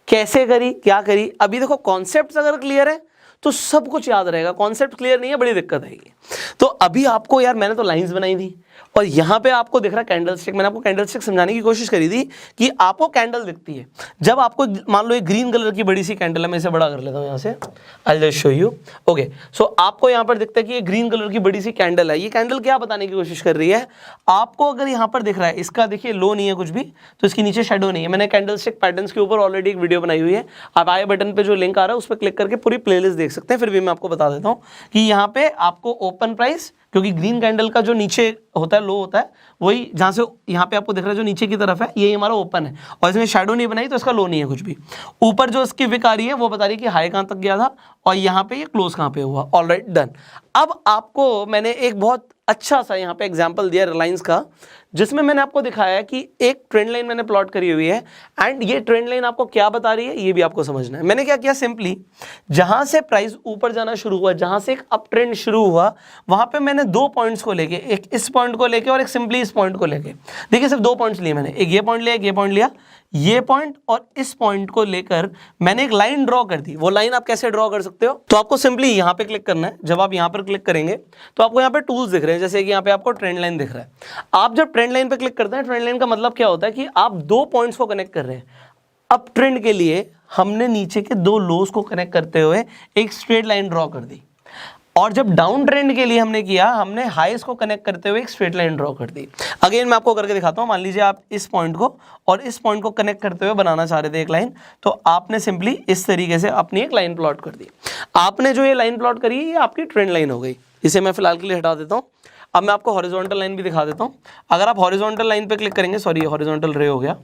कैसे करी, क्या करी, अभी देखो कॉन्सेप्ट अगर क्लियर है तो सब कुछ याद रहेगा। कॉन्सेप्ट क्लियर नहीं है, बड़ी दिक्कत आएगी। तो अभी आपको यार मैंने तो लाइंस बनाई थी और यहाँ पे आपको दिख रहा है कैंडल स्टिक। मैंने आपको कैंडल स्टिक समझाने की कोशिश करी थी कि आपको कैंडल दिखती है जब आपको, मान लो एक ग्रीन कलर की बड़ी सी कैंडल है, मैं इसे बड़ा कर लेता हूँ यहाँ से, I just show you. Okay, so आपको यहाँ पर दिखता है कि ये ग्रीन कलर की बड़ी सी कैंडल है। ये कैंडल क्या बताने की कोशिश कर रही है आपको, अगर यहाँ पर दिख रहा है इसका देखिए लो नहीं है कुछ भी, तो इसके नीचे शेडो नहीं है। मैंने कैंडल स्टिक पैटर्न्स के ऊपर ऑलरेडी एक वीडियो बनाई हुई है, आप आई बटन पे जो लिंक आ रहा है उस पर क्लिक करके पूरी प्लेलिस्ट देख सकते हैं। फिर भी मैं आपको बता देता हूँ कि यहाँ पे आपको ओपन प्राइस, क्योंकि ग्रीन कैंडल का जो नीचे होता है लो होता है, वही जहाँ से यहाँ पे आपको दिख रहा है जो नीचे की तरफ है ये हमारा ओपन है, और इसमें शैडो नहीं बनाई तो इसका लो नहीं है कुछ भी। ऊपर जो इसकी विक आ रही है वो बता रही है कि हाई कहाँ तक गया था और यहाँ पे ये क्लोज कहाँ पे हुआ। Alright, done. अब आपको मैंने एक बहुत अच्छा सा यहाँ पे एग्जाम्पल दिया रिलायंस का, जिसमें मैंने आपको दिखाया कि एक ट्रेंड लाइन मैंने प्लॉट करी हुई है, एंड ये ट्रेंड लाइन आपको क्या बता रही है ये भी आपको समझना है। मैंने क्या किया, सिंपली जहां से प्राइस ऊपर जाना शुरू हुआ, जहां से एक अप ट्रेंड शुरू हुआ, वहां पे मैंने दो पॉइंट्स को लेके, एक इस पॉइंट को लेके और एक सिंपली इस पॉइंट को लेके, देखिए सिर्फ दो पॉइंट्स लिए मैंने, एक ये पॉइंट लिया, एक ये पॉइंट लिया, ये पॉइंट और इस पॉइंट को लेकर मैंने एक लाइन ड्रॉ कर दी। वो लाइन आप कैसे ड्रॉ कर सकते हो, तो आपको सिंपली यहाँ पे क्लिक करना है। जब आप यहाँ पर क्लिक करेंगे तो आपको यहाँ पे टूल्स दिख रहे हैं, जैसे कि यहाँ पे आपको ट्रेंड लाइन दिख रहा है। आप जब ट्रेंड लाइन पे क्लिक करते हैं, ट्रेंड लाइन का मतलब क्या होता है कि आप दो पॉइंट्स को कनेक्ट कर रहे हैं। अप ट्रेंड के लिए हमने नीचे के दो लोस को कनेक्ट करते हुए एक स्ट्रेट लाइन ड्रॉ कर दी, और जब डाउन ट्रेंड के लिए हमने किया, हमने हाईस को कनेक्ट करते हुए एक स्ट्रेट लाइन ड्रॉ कर दी। अगेन मैं आपको करके दिखाता हूं। मान लीजिए आप इस पॉइंट को और इस पॉइंट को कनेक्ट करते हुए बनाना चाह रहे थे एक लाइन, तो आपने सिंपली इस तरीके से अपनी एक लाइन प्लॉट कर दी। आपने जो ये लाइन प्लॉट करी ये आपकी ट्रेंड लाइन हो गई। इसे मैं फिलहाल के लिए हटा देता हूँ। अब मैं आपको हॉरिजॉन्टल लाइन भी दिखा देता हूँ। अगर आप हॉरिजॉन्टल लाइन पे क्लिक करेंगे, सॉरी हॉरिजॉन्टल रे हो गया,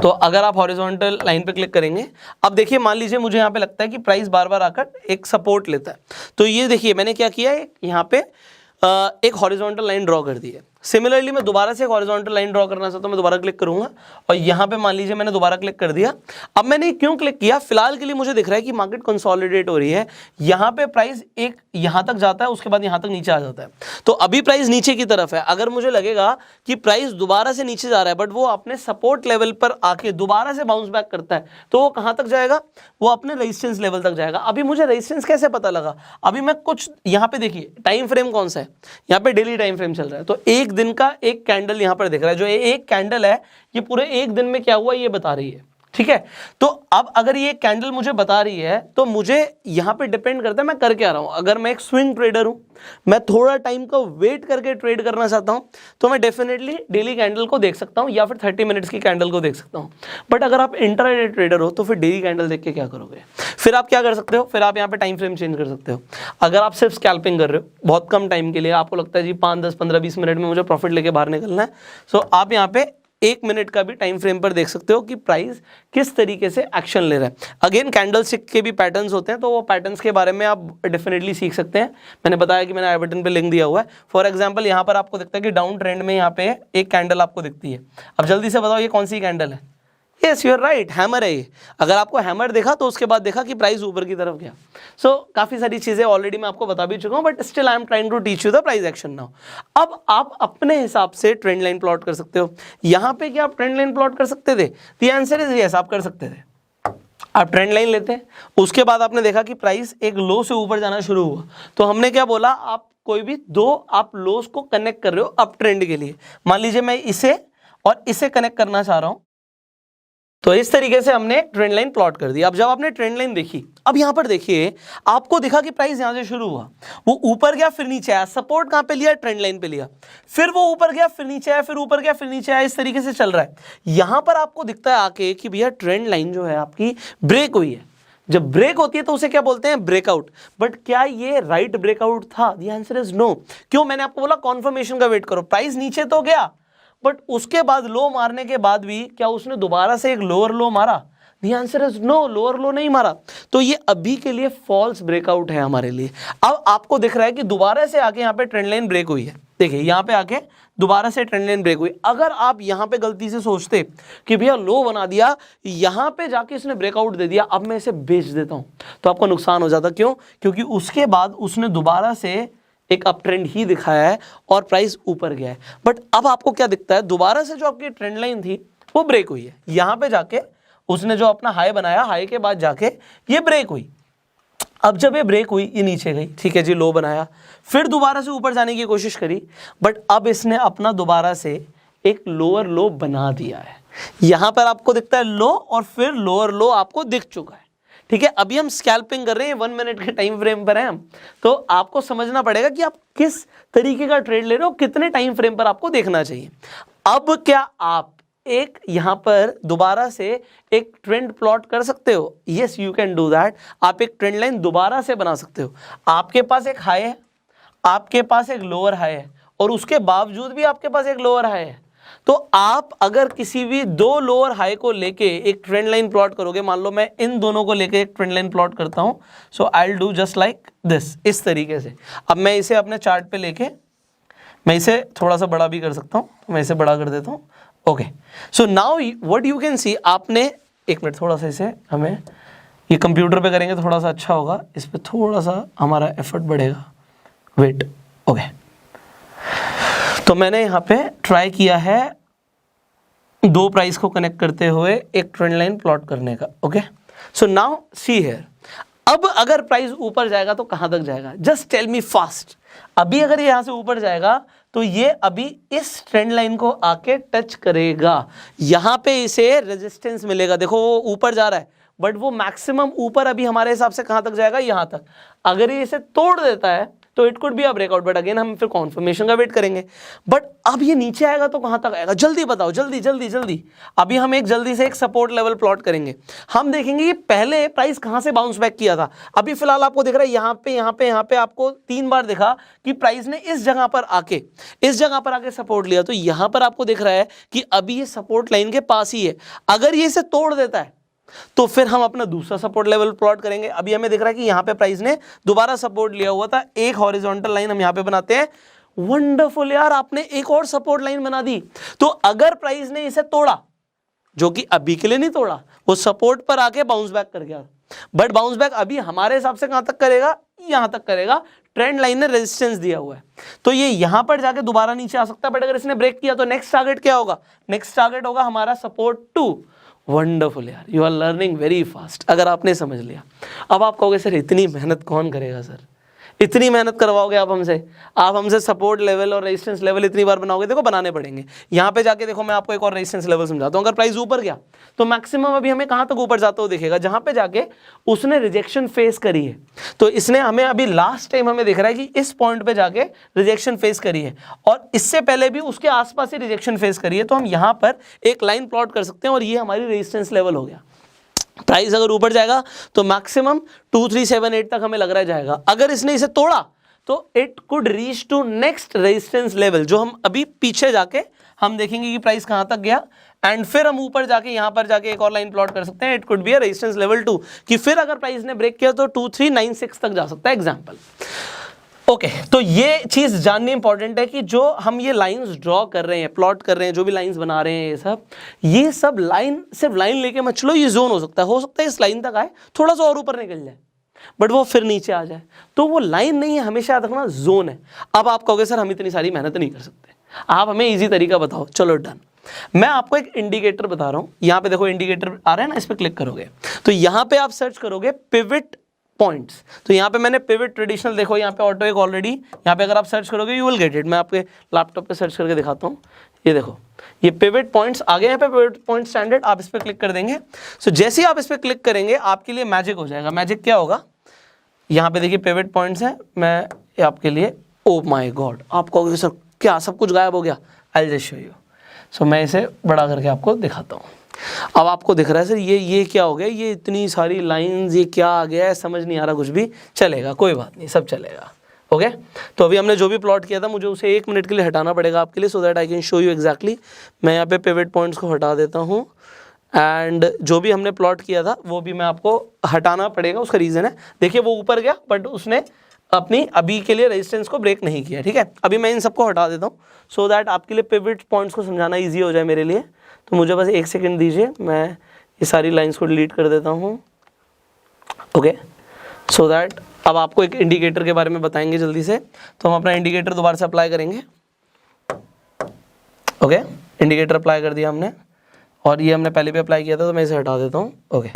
तो अगर आप हॉरिजॉन्टल लाइन पे क्लिक करेंगे, अब देखिए मान लीजिए मुझे यहाँ पे लगता है कि प्राइस बार बार आकर एक सपोर्ट लेता है, तो ये देखिए मैंने क्या किया है, यहाँ पे एक हॉरिजॉन्टल लाइन ड्रॉ कर दी है। सिमिलरली मैं दोबारा से एक हॉरिजॉन्टल लाइन ड्रॉ करना चाहता हूँ, मैं दोबारा क्लिक करूंगा और यहाँ पे मान लीजिए मैंने दोबारा क्लिक कर दिया। अब मैंने क्यों क्लिक किया, फिलहाल के लिए मुझे दिख रहा है कि मार्केट कंसोलिडेट हो रही है। यहाँ पे प्राइस एक यहाँ तक जाता है, उसके बाद यहाँ तक नीचे आ जाता है, तो अभी प्राइस नीचे की तरफ है। अगर मुझे लगेगा कि प्राइस दोबारा से नीचे जा रहा है, बट वो अपने सपोर्ट लेवल पर आके दोबारा से बाउंस बैक करता है, तो वो कहाँ तक जाएगा, वो अपने रेजिस्टेंस लेवल तक जाएगा। अभी मुझे रेजिस्टेंस कैसे पता लगा, अभी मैं कुछ यहाँ पे देखिए टाइम फ्रेम कौन सा है, यहाँ पे डेली टाइम फ्रेम चल रहा है, तो एक दिन का एक कैंडल यहाँ पर दिख रहा है। जो एक कैंडल है ये पूरे एक दिन में क्या हुआ ये बता रही है, ठीक है। तो अब अगर ये कैंडल मुझे बता रही है तो मुझे यहाँ पे डिपेंड करता है मैं कर क्या रहा हूँ। अगर मैं एक स्विंग ट्रेडर हूँ, मैं थोड़ा टाइम को वेट करके ट्रेड करना चाहता हूँ, तो मैं डेफिनेटली डेली कैंडल को देख सकता हूँ या फिर 30 मिनट्स की कैंडल को देख सकता हूँ। बट अगर आप इंट्राडे ट्रेडर हो तो फिर डेली कैंडल देख के क्या करोगे, फिर आप क्या कर सकते हो, फिर आप यहाँ पे टाइम फ्रेम चेंज कर सकते हो। अगर आप सिर्फ स्कैल्पिंग कर रहे हो बहुत कम टाइम के लिए, आपको लगता है जी 5, 10, 15, 20 मिनट में मुझे प्रॉफिट लेके बाहर निकलना है, सो आप यहाँ पे 1 मिनट का भी टाइम फ्रेम पर देख सकते हो कि प्राइस किस तरीके से एक्शन ले रहा है। अगेन कैंडलस्टिक के भी पैटर्न्स होते हैं, तो वो पैटर्न्स के बारे में आप डेफिनेटली सीख सकते हैं। मैंने बताया कि मैंने आई बटन पे लिंक दिया हुआ है। फॉर एग्जांपल यहाँ पर आपको दिखता है कि डाउन ट्रेंड में यहाँ पे एक कैंडल आपको दिखती है। अब जल्दी से बताओ ये कौन सी कैंडल है? Yes, you are right, hammer है ये। अगर आपको हैमर देखा तो उसके बाद देखा कि प्राइस ऊपर की तरफ गया। सो काफ़ी सारी चीज़ें ऑलरेडी मैं आपको बता भी चुका हूँ, but still I am trying to teach you the price action now. अब आप अपने हिसाब से ट्रेंड लाइन प्लॉट कर सकते हो। यहाँ पे क्या आप ट्रेंड लाइन प्लॉट कर सकते थे? द आंसर इज यस, आप कर सकते थे। आप ट्रेंड लाइन लेते हैं, उसके बाद आपने देखा कि प्राइस एक लो से ऊपर जाना शुरू हुआ, तो हमने क्या बोला, आप कोई भी दो आप लोस को कनेक्ट कर रहे हो अप ट्रेंड के लिए। मान लीजिए मैं इसे और इसे कनेक्ट करना चाह रहा हूं, तो इस तरीके से हमने ट्रेंड लाइन प्लॉट कर दी। अब जब आपने ट्रेंड लाइन देखी, अब यहां पर देखिए आपको दिखा कि प्राइस यहां से शुरू हुआ, वो ऊपर गया फिर नीचे आया, सपोर्ट कहां पे लिया? ट्रेंड लाइन पे लिया, फिर वो ऊपर गया फिर नीचे आया, फिर ऊपर गया फिर नीचे आया, इस तरीके से चल रहा है। यहां पर आपको दिखता है आके कि भैया ट्रेंड लाइन जो है आपकी ब्रेक हुई है। जब ब्रेक होती है तो उसे क्या बोलते हैं? ब्रेकआउट। बट क्या ये राइट ब्रेकआउट था? The answer is no. क्यों? मैंने आपको बोला कॉन्फर्मेशन का वेट करो। प्राइस नीचे तो गया, बट उसके बाद लो मारने के बाद भी क्या उसने दोबारा से एक लोअर लो मारा? The answer is no, lower low नहीं मारा। तो ये अभी के लिए फॉल्स ब्रेकआउट है हमारे लिए। अब आपको दिख रहा है कि दोबारा से आके यहाँ पे ट्रेंड लाइन ब्रेक हुई है। देखिए यहाँ पे आके दोबारा से ट्रेंड लाइन ब्रेक हुई। अगर आप यहाँ पे गलती से सोचते कि भैया लो बना दिया, यहाँ पे जाके इसने ब्रेकआउट दे दिया, अब मैं इसे बेच देता हूँ, तो आपको नुकसान हो जाता। क्यों? क्योंकि उसके बाद उसने दोबारा से एक अप ट्रेंड ही दिखाया है और प्राइस ऊपर गया है। बट अब आपको क्या दिखता है? दोबारा से जो आपकी ट्रेंड लाइन थी वो ब्रेक हुई है। यहाँ पे जाके उसने जो अपना हाई बनाया, हाई के बाद जाके ये ब्रेक हुई। अब जब ये ब्रेक हुई, ये नीचे गई, ठीक है जी, लो बनाया, फिर दोबारा से ऊपर जाने की कोशिश करी, बट अब इसने अपना दोबारा से एक लोअर लो बना दिया है। यहां पर आपको दिखता है लो और फिर लोअर लो आपको दिख चुका है। ठीक है, अभी हम स्कैल्पिंग कर रहे हैं, 1 मिनट के टाइम फ्रेम पर हैं हम, तो आपको समझना पड़ेगा कि आप किस तरीके का ट्रेड ले रहे हो, कितने टाइम फ्रेम पर आपको देखना चाहिए। अब क्या आप एक यहां पर दोबारा से एक ट्रेंड प्लॉट कर सकते हो? Yes, you can do that. आप एक ट्रेंड लाइन दोबारा से बना सकते हो। आपके पास एक हाई है, आपके पास एक लोअर हाई है, और उसके बावजूद भी आपके पास एक लोअर हाई है। तो आप अगर किसी भी दो लोअर हाई को लेके एक ट्रेंड लाइन प्लॉट करोगे, मान लो मैं इन दोनों को लेके एक ट्रेंड लाइन प्लॉट करता हूं, so I will do just like this, इस तरीके से। अब मैं इसे अपने चार्ट पे लेके, मैं इसे थोड़ा सा बड़ा भी कर सकता हूं, तो मैं इसे बड़ा कर देता हूं। Okay, so now what you can see, आपने एक मिनट थोड़ा सा इसे, हमें ये कंप्यूटर पे करेंगे थोड़ा सा अच्छा होगा, इस पर थोड़ा सा हमारा एफर्ट बढ़ेगा। वेट, ओके, तो मैंने यहाँ पे ट्राई किया है दो प्राइस को कनेक्ट करते हुए एक ट्रेंड लाइन प्लॉट करने का। Okay, so now see here, अब अगर प्राइस ऊपर जाएगा तो कहां तक जाएगा? Just tell me fast. अभी अगर यहां से ऊपर जाएगा तो ये अभी इस ट्रेंड लाइन को आके टच करेगा, यहां पे इसे रेजिस्टेंस मिलेगा। देखो वो ऊपर जा रहा है, बट वो मैक्सिमम ऊपर अभी हमारे हिसाब से कहां तक जाएगा? यहां तक। अगर ये इसे तोड़ देता है तो it could be a breakout, but again हम फिर कॉन्फर्मेशन का वेट करेंगे। बट अब ये नीचे आएगा तो कहां तक आएगा? जल्दी बताओ, जल्दी जल्दी जल्दी। अभी हम एक जल्दी से एक सपोर्ट लेवल प्लॉट करेंगे। हम देखेंगे ये पहले प्राइस कहां से बाउंस बैक किया था। अभी फिलहाल आपको दिख रहा है यहाँ पे यहाँ पे यहाँ पे आपको 3 बार दिखा कि प्राइस ने इस जगह पर आके सपोर्ट लिया। तो यहां पर आपको दिख रहा है कि अभी ये सपोर्ट लाइन के पास ही है। अगर ये इसे तोड़ देता है तो फिर हम अपना दूसरा सपोर्ट लेवल प्लॉट करेंगे। अभी हमें दिख रहा है कि यहाँ पे प्राइस ने दोबारा सपोर्ट लिया हुआ था, एक हॉरिजॉन्टल लाइन हम यहाँ पे बनाते हैं। वंडरफुल यार, आपने एक और सपोर्ट लाइन बना दी। तो अगर प्राइस ने इसे तोड़ा, जो कि अभी के लिए नहीं तोड़ा, वो सपोर्ट पर आके बाउंस बैक कर गया, बट बाउंस बैक अभी हमारे हिसाब से कहां तक करेगा? यहां तक करेगा। ट्रेंड लाइन ने रेजिस्टेंस दिया हुआ है, तो ये यहां पर जाके दोबारा नीचे आ सकता है। बट अगर इसने ब्रेक किया तो नेक्स्ट टारगेट क्या होगा? नेक्स्ट टारगेट होगा हमारा सपोर्ट 2। वंडरफुल यार, you are learning very fast. अगर आपने समझ लिया, अब आप कहोगे सर इतनी मेहनत कौन करेगा? सर इतनी मेहनत करवाओगे आप हमसे सपोर्ट लेवल और रेजिस्टेंस लेवल इतनी बार बनाओगे? देखो बनाने पड़ेंगे। यहाँ पे जाके देखो, मैं आपको एक और रेजिस्टेंस लेवल समझाता हूँ। अगर प्राइस ऊपर गया तो मैक्सिमम अभी हमें कहाँ तक ऊपर जाता हुआ दिखेगा? जहाँ पे जाके उसने रिजेक्शन फेस करी है। तो इसने हमें अभी लास्ट टाइम हमें दिख रहा है कि इस पॉइंट पे जाके रिजेक्शन फेस करी है, और इससे पहले भी उसके आसपास ही रिजेक्शन फेस करी है। तो हम यहाँ पर एक लाइन प्लॉट कर सकते हैं, और ये हमारी रेजिस्टेंस लेवल हो गया। प्राइस अगर ऊपर जाएगा तो मैक्सिमम 2378 तक हमें लग रहा है जाएगा। अगर इसने इसे तोड़ा तो it could reach to next resistance level, जो हम अभी पीछे जाके हम देखेंगे कि प्राइस कहां तक गया, एंड फिर हम ऊपर जाके यहां पर जाके एक और लाइन प्लॉट कर सकते हैं, it could be a resistance level 2, कि फिर अगर प्राइस ने ब्रेक किया तो 2396 तक जा सकता है एग्जांपल। ओके, तो ये चीज जाननी इंपॉर्टेंट है कि जो हम ये लाइंस ड्रॉ कर रहे हैं, प्लॉट कर रहे हैं, जो भी लाइंस बना रहे हैं, ये सब लाइन सिर्फ लाइन लेके मत चलो, ये जोन हो सकता है इस लाइन तक आए, थोड़ा सा और ऊपर निकल जाए, बट वो फिर नीचे आ जाए, तो वो लाइन नहीं है, हमेशा याद रखना जोन है। अब आप कहोगे सर हम इतनी सारी मेहनत नहीं कर सकते, आप हमें इजी तरीका बताओ। चलो डन, मैं आपको एक इंडिकेटर बता रहा हूं, यहां पे देखो इंडिकेटर आ रहा है ना, इस पे क्लिक करोगे तो यहां पे आप सर्च करोगे पिवट पॉइंट्स, तो यहाँ पे मैंने पिवट ट्रेडिशनल, देखो यहाँ पे ऑटो एक ऑलरेडी, यहाँ पे अगर आप सर्च करोगे यू विल गेट इट। मैं आपके लैपटॉप पे सर्च करके दिखाता हूँ, ये देखो ये पिवट पॉइंट्स आ गए हैं पे, पिवट पॉइंट स्टैंडर्ड, आप इस पर क्लिक कर देंगे। सो जैसे ही आप इस पर क्लिक करेंगे आपके लिए मैजिक हो जाएगा। मैजिक क्या होगा, यहाँ पे देखिए पिवट पॉइंट्स हैं, मैं आपके लिए, ओ माय गॉड, आप कहोगे सर क्या सब कुछ गायब हो गया, I will just show you. So मैं इसे बड़ा करके आपको दिखाता हूँ। अब आपको दिख रहा है सर ये क्या हो गया, ये इतनी सारी लाइंस, ये क्या आ गया है, समझ नहीं आ रहा कुछ भी, चलेगा कोई बात नहीं, सब चलेगा। ओके, तो अभी हमने जो भी प्लॉट किया था मुझे उसे 1 मिनट के लिए हटाना पड़ेगा आपके लिए, so that I can show you exactly. मैं यहाँ पे पिवट पॉइंट्स को हटा देता हूँ, एंड जो भी हमने प्लॉट किया था वो भी मैं आपको हटाना पड़ेगा, उसका रीज़न है, देखिए वो ऊपर गया बट उसने अपनी अभी के लिए रेजिस्टेंस को ब्रेक नहीं किया, ठीक है। अभी मैं इन सबको हटा देता हूँ सो दैट आपके लिए पिवट पॉइंट्स को समझाना ईजी हो जाए मेरे लिए। तो मुझे बस 1 सेकेंड दीजिए, मैं ये सारी लाइंस को डिलीट कर देता हूँ। ओके, सो दैट अब आपको एक इंडिकेटर के बारे में बताएंगे जल्दी से, तो हम अपना इंडिकेटर दोबारा से अप्लाई करेंगे। ओके, इंडिकेटर अप्लाई कर दिया हमने, और ये हमने पहले भी अप्लाई किया था, तो मैं इसे हटा देता हूँ। ओके,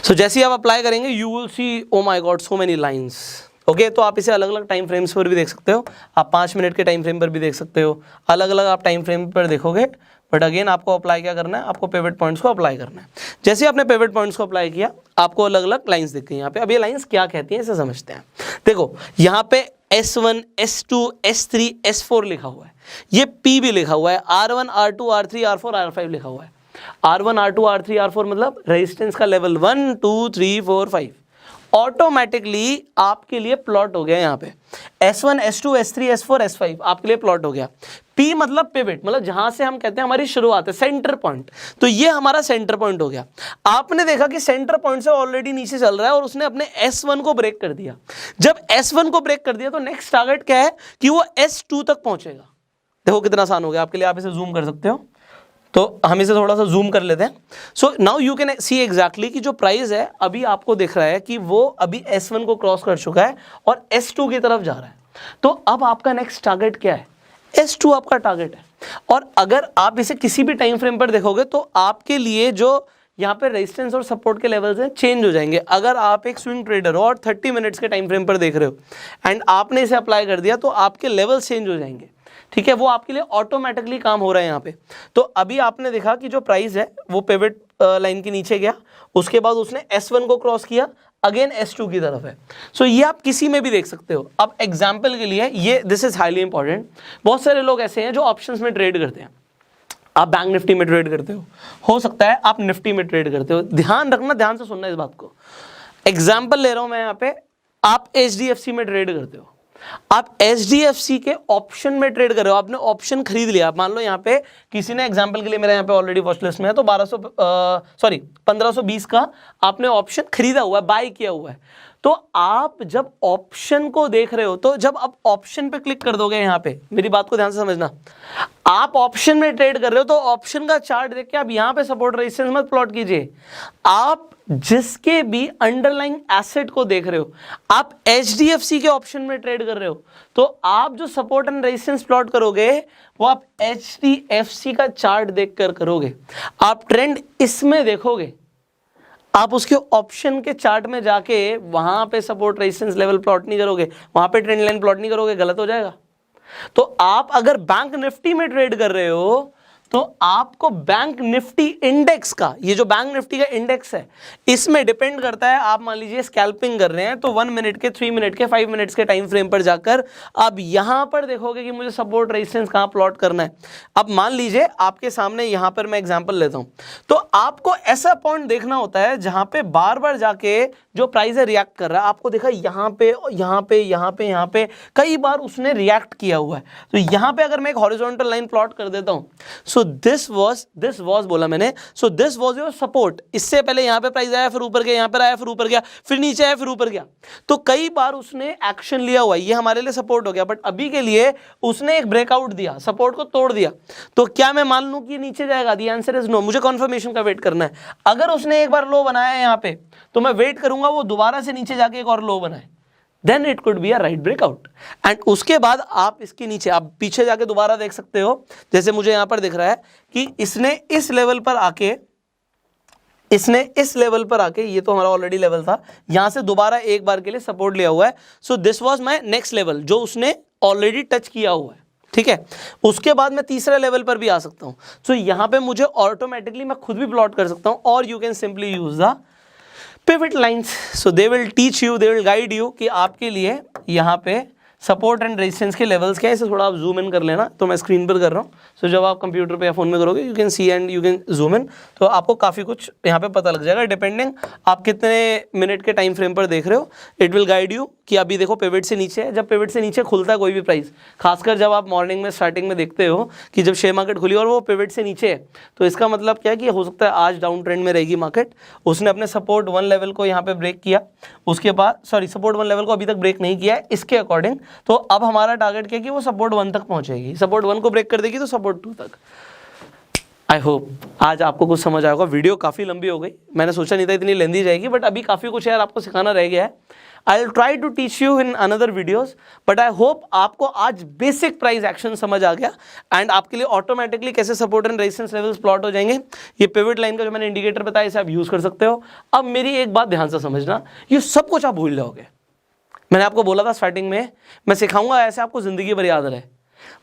सो जैसे ही आप अप्लाई करेंगे you will C, oh my God, so many lines. Okay, तो आप इसे अलग अलग टाइम फ्रेम्स पर भी देख सकते हो, आप 5 मिनट के टाइम फ्रेम पर भी देख सकते हो, अलग अलग आप टाइम फ्रेम पर देखोगे, बट अगेन आपको अप्लाई क्या करना है, आपको पिवट पॉइंट्स को अप्लाई करना है। जैसे आपने पिवट पॉइंट्स को अप्लाई किया आपको अलग अलग लाइंस दिख गई यहाँ पे। अब ये लाइंस क्या कहती हैं इसे समझते हैं। देखो यहाँ पे S1, S2, S3, S4 लिखा हुआ है, ये P भी लिखा हुआ है, R1, R2, R3, R4, R5 लिखा हुआ है। R1, R2, R3, R4 मतलब रेजिस्टेंस का लेवल 1, 2, 3, 4, 5 ऑटोमेटिकली आपके लिए प्लॉट हो गया। यहाँ पे S1, S2, S3, S4, S5 आपके लिए प्लॉट हो गया। P मतलब पिवट, मतलब जहां से हम कहते हैं हमारी शुरुआत है, सेंटर पॉइंट, तो ये हमारा सेंटर पॉइंट हो गया। आपने देखा कि सेंटर पॉइंट से ऑलरेडी नीचे चल रहा है और उसने अपने S1 को ब्रेक कर दिया। जब S1 को ब्रेक कर दिया तो नेक्स्ट टारगेट क्या है कि वो S2 तक पहुंचेगा। देखो कितना आसान हो गया आपके लिए, आप इसे जूम कर सकते हो, तो हम इसे थोड़ा सा जूम कर लेते हैं। So now you can see exactly कि जो प्राइस है अभी आपको दिख रहा है कि वो अभी S1 को क्रॉस कर चुका है और S2 की तरफ जा रहा है। तो अब आपका नेक्स्ट टारगेट क्या है, S2 आपका टारगेट है। और अगर आप इसे किसी भी टाइम फ्रेम पर देखोगे तो आपके लिए जो यहाँ पे रेजिस्टेंस और सपोर्ट के लेवल्स हैं चेंज हो जाएंगे। अगर आप एक स्विंग ट्रेडर हो और 30 मिनट्स के टाइम फ्रेम पर देख रहे हो एंड आपने इसे अप्लाई कर दिया तो आपके लेवल्स चेंज हो जाएंगे, ठीक है। वो आपके लिए ऑटोमेटिकली काम हो रहा है यहाँ पे। तो अभी आपने देखा कि जो प्राइस है वो पिवट लाइन के नीचे गया, उसके बाद उसने S1 को क्रॉस किया, अगेन S2 की तरफ है। सो ये आप किसी में भी देख सकते हो। अब एग्जाम्पल के लिए ये दिस इज हाईली इंपॉर्टेंट, बहुत सारे लोग ऐसे हैं जो ऑप्शंस में ट्रेड करते हैं। आप बैंक निफ्टी में ट्रेड करते हो सकता है आप निफ्टी में ट्रेड करते हो। ध्यान रखना, ध्यान से सुनना इस बात को। एग्जाम्पल ले रहा हूं मैं यहाँ पे, आप HDFC में ट्रेड करते हो, आप HDFC के ऑप्शन में ट्रेड कर रहे हो, आपने ऑप्शन खरीद लिया। आप मान लो यहाँ पे किसी ने, एग्जांपल के लिए मेरा यहाँ पे ऑलरेडी वॉच लिस्ट में है, तो 1520 का आपने ऑप्शन खरीदा हुआ है, बाय किया हुआ है। तो आप जब ऑप्शन को देख रहे हो, तो जब आप ऑप्शन पे क्लिक कर दोगे, यहाँ पे मेरी बात को ध्यान से समझना, आप ऑप्शन में ट्रेड कर रहे हो तो ऑप्शन का चार्ट देख के आप यहाँ पे सपोर्ट रेजिस्टेंस मत प्लॉट कीजिए। आप जिसके भी अंडरलाइंग एसेट को देख रहे हो, आप HDFC के ऑप्शन में ट्रेड कर रहे हो, तो आप जो सपोर्ट एंड रेजिस्टेंस प्लॉट करोगे वो आप HDFC का चार्ट देखकर करोगे। आप ट्रेंड इसमें देखोगे, आप उसके ऑप्शन के चार्ट में जाके वहां पे सपोर्ट रेजिस्टेंस लेवल प्लॉट नहीं करोगे, वहां पे ट्रेंड लाइन प्लॉट नहीं करोगे, गलत हो जाएगा। तो आप अगर बैंक निफ्टी में ट्रेड कर रहे हो तो आपको बैंक निफ्टी इंडेक्स का, ये जो बैंक निफ्टी का इंडेक्स है, इसमें डिपेंड करता है। आप मान लीजिए स्कैल्पिंग कर रहे हैं तो 1 मिनट के, 3 मिनट के, 5 मिनट्स के टाइम फ्रेम पर जाकर आप यहां पर देखोगे कि मुझे सपोर्ट रेजिस्टेंस कहां प्लॉट करना है। अब मान लीजिए आपके सामने यहां पर मैं एग्जांपल लेता हूं, तो आपको ऐसा पॉइंट देखना होता है जहां पे बार बार जाके जो प्राइस है रिएक्ट कर रहा है। आपको देखा यहां पे, यहां पे, यहां पे, यहां पे कई बार उसने रिएक्ट किया हुआ है। तो यहां पे अगर मैं एक हॉरिजॉन्टल लाइन प्लॉट कर देता हूं, सो दिस वाज बोला मैंने, so this was your support. इससे पहले यहां पे प्राइस आया, फिर ऊपर गया, यहां पर आया, फिर ऊपर गया, फिर नीचे आया, फिर ऊपर गया। तो कई बार उसने एक्शन लिया हुआ है, ये हमारे लिए सपोर्ट हो गया। बट अभी के लिए उसने एक ब्रेकआउट दिया, सपोर्ट को तोड़ दिया। तो क्या मैं मान लूं कि नीचे जाएगा? The answer is no. मुझे कंफर्मेशन का वेट करना है। अगर उसने एक बार लो बनाया है यहां पे, तो मैं वेट करूंगा वो दोबारा से नीचे जाके एक और लो बनाए, then it could be a right breakout. And उसके बाद आप इसके नीचे, आप पीछे जाके दोबारा देख सकते हो। जैसे मुझे यहां पर दिख रहा है कि इसने इस लेवल पर आके, ये तो हमारा ऑलरेडी लेवल था, यहां से दोबारा एक बार के लिए सपोर्ट लिया हुआ है। So this was my next level, जो उसने ऑलरेडी टच किया हुआ है। ठीक है, उसके बाद मैं तीसरे लेवल पर भी आ सकता हूं। सो यहां पे मुझे ऑटोमेटिकली मैं खुद भी प्लॉट कर सकता हूं, और you can simply use the pivot lines. So they will teach you, they will guide you कि आपके लिए यहाँ पे सपोर्ट एंड रेजिस्टेंस के लेवल्स क्या है। इसे थोड़ा आप जूम इन कर लेना, तो मैं स्क्रीन पर कर रहा हूँ। सो जब आप कंप्यूटर पे या फोन में करोगे, you can see and you can zoom in, तो आपको काफ़ी कुछ यहाँ पे पता लग जाएगा, डिपेंडिंग आप कितने मिनट के टाइम फ्रेम पर देख रहे हो। इट विल गाइड यू कि अभी देखो पिवट से नीचे है। जब पिवट से नीचे खुलता है कोई भी प्राइस, खासकर जब आप मॉर्निंग में स्टार्टिंग में देखते हो कि जब शेयर मार्केट खुली और वो पिवट से नीचे है, तो इसका मतलब क्या है कि हो सकता है आज डाउन ट्रेंड में रहेगी मार्केट। उसने अपने सपोर्ट 1 लेवल को यहाँ पे ब्रेक किया, उसके बाद सपोर्ट 1 लेवल को अभी तक ब्रेक नहीं किया है इसके अकॉर्डिंग। तो अब हमारा टारगेट क्या है कि वो सपोर्ट 1 तक पहुंचेगी, सपोर्ट 1 को ब्रेक कर देगी तो सपोर्ट 2 तक। आई होप आज आपको कुछ समझ आएगा। वीडियो काफ़ी लंबी हो गई, मैंने सोचा नहीं था इतनी लेंदी जाएगी, बट अभी काफ़ी कुछ यार आपको सिखाना रह गया है। I will try to teach you in another videos, but I hope आपको आज बेसिक प्राइस एक्शन समझ आ गया, एंड आपके लिए ऑटोमेटिकली कैसे support and resistance levels plot हो जाएंगे। ये पिवट लाइन का जो मैंने इंडिकेटर बताया, इसे आप यूज़ कर सकते हो। अब मेरी एक बात ध्यान से समझना, ये सब कुछ आप भूल जाओगे। मैंने आपको बोला था स्टार्टिंग में, मैं सिखाऊंगा ऐसे आपको ज़िंदगी भर याद रहे,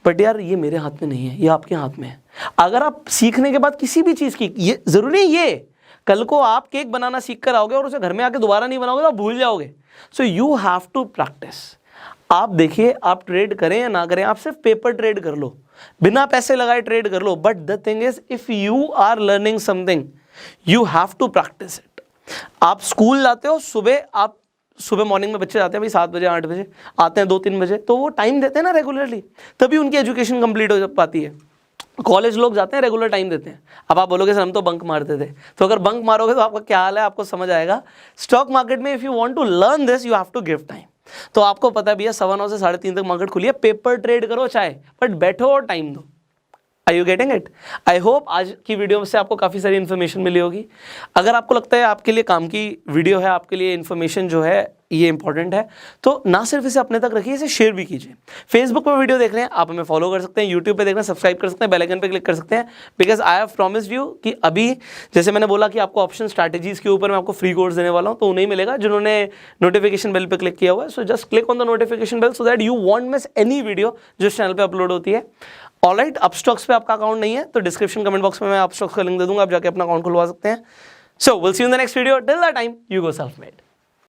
बट यार ये मेरे हाथ में नहीं है, ये आपके हाथ में है। अगर आप सीखने के बाद किसी भी चीज़ की, ये ज़रूरी नहीं ये कल को आप केक बनाना सीख कर आओगे और उसे घर में आके दोबारा नहीं बनाओगे तो आप भूल जाओगे। So you have to practice. आप देखिए, आप ट्रेड करें या ना करें, आप सिर्फ पेपर ट्रेड कर लो, बिना पैसे लगाए ट्रेड कर लो, but the thing is if you are learning something you have to practice it. आप स्कूल जाते हो, सुबह मॉर्निंग में बच्चे जाते हैं भाई 7 बजे 8 बजे, आते हैं 2-3 बजे, तो वो टाइम देते हैं ना रेगुलरली, तभी उनकी एजुकेशन कंप्लीट हो पाती है। कॉलेज लोग जाते हैं, रेगुलर टाइम देते हैं। अब आप बोलोगे सर हम तो बंक मारते थे, तो अगर बंक मारोगे तो आपका क्या हाल है आपको समझ आएगा। स्टॉक मार्केट में if you want to learn this you have to give time. तो आपको पता भी है 9:15 से 3:30 तक मार्केट खुली है, पेपर ट्रेड करो चाहे, बट बैठो और टाइम दो। Are you getting it? I hope आज की वीडियो से आपको काफ़ी सारी इन्फॉर्मेशन मिली होगी। अगर आपको लगता है आपके लिए काम की वीडियो है, आपके लिए इन्फॉर्मेशन जो है ये इंपॉर्टेंट है, तो ना सिर्फ इसे अपने तक रखिए, इसे शेयर भी कीजिए। फेसबुक पर वीडियो देख रहे हैं आप हमें फॉलो कर सकते हैं, यूट्यूब पे देख रहे हैं सब्सक्राइब कर सकते हैं, बेल आइकन पे क्लिक कर सकते हैं, because I have promised you कि अभी जैसे मैंने बोला कि आपको ऑप्शन स्ट्रैटेजीज के ऊपर मैं आपको फ्री कोर्स देने वाला हूँ, तो उन्हें मिलेगा जिन्होंने नोटिफिकेशन बेल पे क्लिक किया हुआ है। So just click on the notification bell so that you won't miss any video जो इस चैनल पर अपलोड होती है। ऑलराइट, अपस्टॉक्स पे आपका अकाउंट नहीं है तो डिस्क्रिप्शन कमेंट बॉक्स में मैं अपस्टॉक्स का लिंक दे दूंगा, आप जाके अपना अकाउंट खुलवा सकते हैं। So will see you in the next video, till that time you go self made.